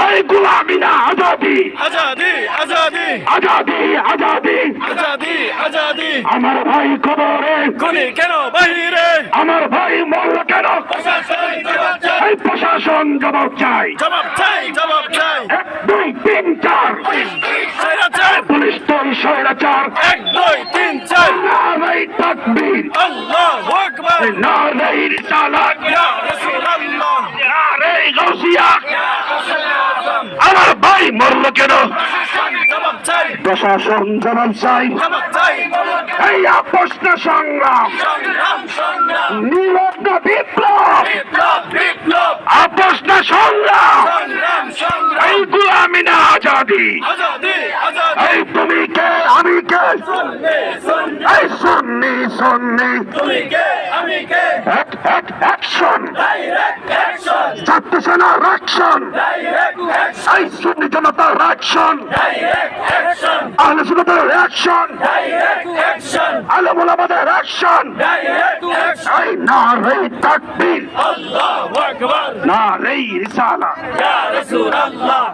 এই গোলামি না আজাদি আজাদি আজাদি আজাদি আজাদি আজাদি আজাদি আমার ভাই কবরে খুনি কেন বাহিরে আমার ভাই মরল কেন প্রশাসন জবাব চাই এই প্রশাসন জবাব চাই জবাব চাই জবাব চাই 1 2 3 4 স্বৈরাচার পুলিশ তো স্বৈরাচার 1 2 3 4 নারে তাকবীর আল্লাহু আকবার নারে রিসালাত ইয়া রাসূলুল্লাহ নারে গাউসিয়া ইয়া গাউসুল আযম আমার ভাই মরল কেন প্রশাসন জবাব চাই প্রশাসন জবাব চাই জবাব চাই এই আপোষ না সংগ্রাম সংগ্রাম সংগ্রাম নীরব না বিপ্লব বিপ্লব বিপ্লব আপোষ না সংগ্রাম সংগ্রাম সংগ্রাম এই গোলামি না আজাদি আজাদি আজাদি এই তুমি কে আমি কে সুন্নি সুন্নি এই সুন্নি সুন্নি তুমি কে আমি কে অ্যাকশন ডাইরেক্ট অ্যাকশন ছাত্র সেনার অ্যাকশন ডাইরেক্ট অ্যাকশন এই সুন্নি জনতার অ্যাকশন ডাইরেক্ট অ্যাকশন আহলে সুন্নাতের অ্যাকশন ডাইরেক্ট অ্যাকশন আলেম ওলামাদের অ্যাকশন ডাইরেক্ট অ্যাকশন এই নারে তাকবীর আল্লাহু আকবার নারে রিসালা ইয়া রাসূলুল্লাহ